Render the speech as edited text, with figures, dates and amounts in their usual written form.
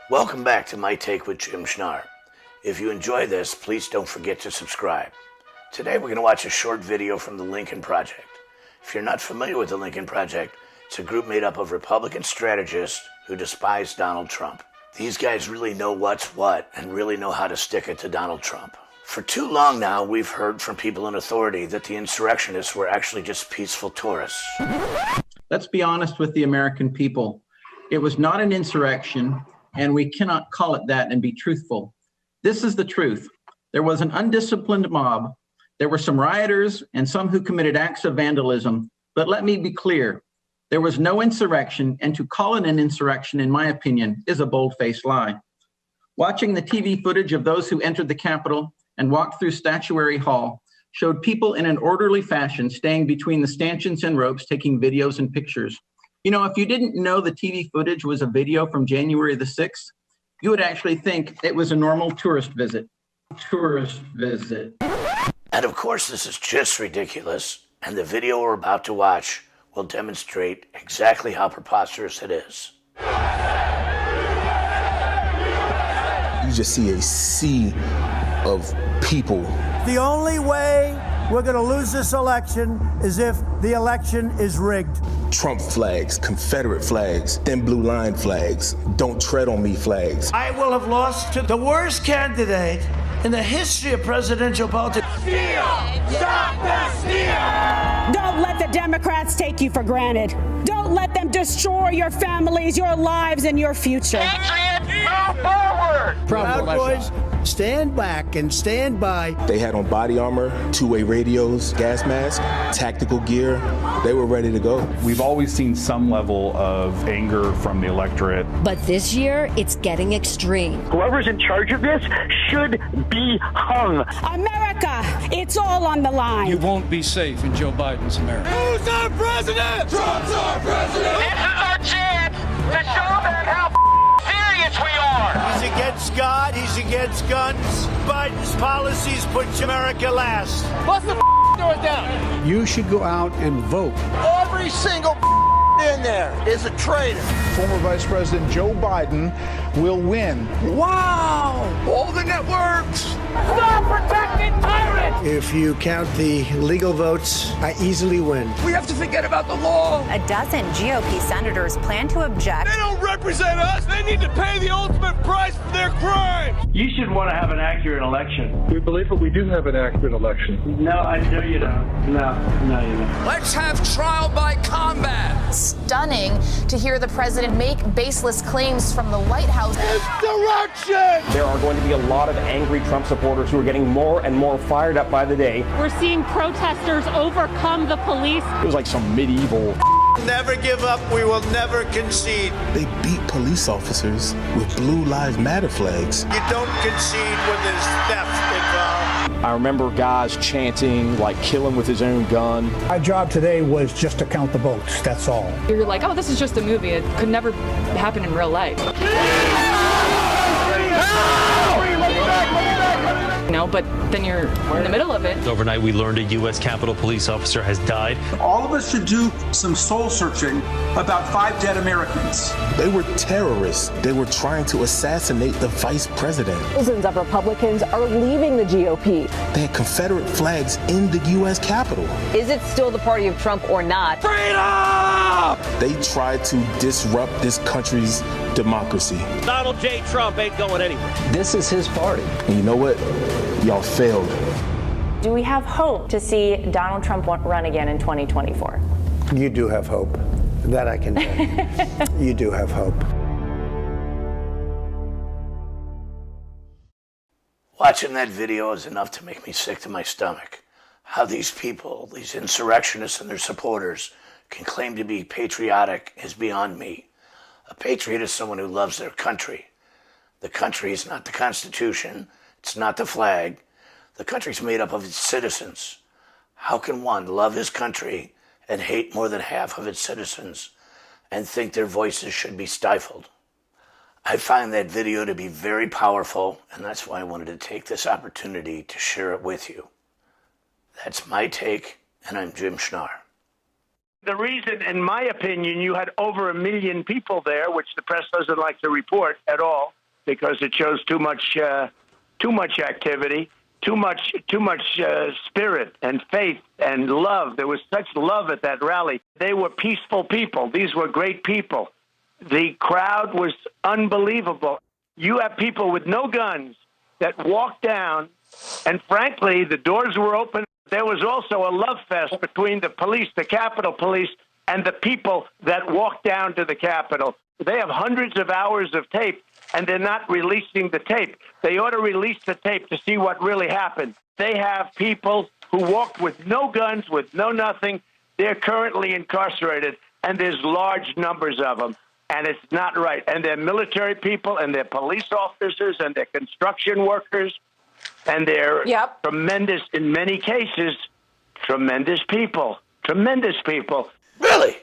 Welcome back to My Take with Jim Schnarr. If you enjoy this, please don't forget to subscribe. Today we're going to watch a short video from the Lincoln Project. If you're not familiar with the Lincoln Project, it's a group made up of Republican strategists who despise Donald Trump. These guys really know what's what and really know how to stick it to Donald Trump. For too long now, we've heard from people in authority that the insurrectionists were actually just peaceful tourists. Let's be honest with the American people. It was not an insurrection, and we cannot call it that and be truthful. This is the truth. There was an undisciplined mob. There were some rioters and some who committed acts of vandalism. But let me be clear. There was no insurrection, and to call it an insurrection, in my opinion, is a bold-faced lie. Watching the TV footage of those who entered the Capitol and walked through Statuary Hall showed people in an orderly fashion staying between the stanchions and ropes taking videos and pictures. You know, if you didn't know the TV footage was a video from January the 6th, you would actually think it was a normal tourist visit. And of course, this is just ridiculous, and the video we're about to watch will demonstrate exactly how preposterous it is. You just see a sea of people. The only way we're going to lose this election is if the election is rigged. Trump flags, Confederate flags, thin blue line flags, don't tread on me flags. I will have lost to the worst candidate in the history of presidential politics. Steal! Stop the steal! Don't let the Democrats take you for granted. Don't let them destroy your families, your lives, and your future. Move forward! Proud Boys, stand back and stand by. They had on body armor, two-way radios, gas masks, tactical gear. They were ready to go. We've always seen some level of anger from the electorate. But this year, it's getting extreme. Whoever's in charge of this should be hung. America, it's all on the line. You won't be safe in Joe Biden's America. Who's our president? Trump's our president! This is our chance to show them how serious we are! He's against God, he's against guns. Biden's policies put America last. Bust the door down! You should go out and vote. Every single in there is a traitor. Former Vice President Joe Biden will win. Wow! All the networks! Stop protecting tyrants! If you count the legal votes, I easily win. We have to forget about the law. A dozen GOP senators plan to object. They don't represent us. They need to pay the ultimate price for their crimes. You should want to have an accurate election. We believe that we do have an accurate election. No, I know you don't. No, you don't. Let's have trial by combat. Stunning to hear the president make baseless claims from the White House. Insurrection! There are going to be a lot of angry Trump supporters who are getting more and more fired up by the day. We're seeing protesters overcome the police. It was like some medieval. Never give up, we will never concede. They beat police officers with Blue Lives Matter flags. You don't concede when there's theft involved. I remember guys chanting, like, kill him with his own gun. My job today was just to count the votes, that's all. You're like, oh, this is just a movie. It could never happen in real life. No, but then you're in the middle of it. Overnight, we learned a U.S. Capitol Police officer has died. All of us should do some soul searching about 5 dead Americans. They were terrorists. They were trying to assassinate the vice president. Thousands of Republicans are leaving the GOP. They had Confederate flags in the U.S. Capitol. Is it still the party of Trump or not? Freedom! They tried to disrupt this country's democracy. Donald J. Trump ain't going anywhere. This is his party. And you know what? Y'all failed. Do we have hope to see Donald Trump run again in 2024? You do have hope. That I can tell you. You do have hope. Watching that video is enough to make me sick to my stomach. How these people, these insurrectionists and their supporters, can claim to be patriotic is beyond me. A patriot is someone who loves their country. The country is not the Constitution. It's not the flag. The country's made up of its citizens. How can one love his country and hate more than half of its citizens and think their voices should be stifled? I find that video to be very powerful, and that's why I wanted to take this opportunity to share it with you. That's my take, and I'm Jim Schnarr. The reason, in my opinion, you had over 1 million people there, which the press doesn't like to report at all, because it shows too much activity, too much spirit and faith and love. There was such love at that rally. They were peaceful people. These were great people. The crowd was unbelievable. You have people with no guns that walked down, and frankly, the doors were open. There was also a love fest between the police, the Capitol Police, and the people that walked down to the Capitol. They have hundreds of hours of tape, and they're not releasing the tape. They ought to release the tape to see what really happened. They have people who walked with no guns, with no nothing. They're currently incarcerated, and there's large numbers of them, and it's not right. And they're military people, and they're police officers, and they're construction workers, and they're tremendous, in many cases, tremendous people. Tremendous people. Really?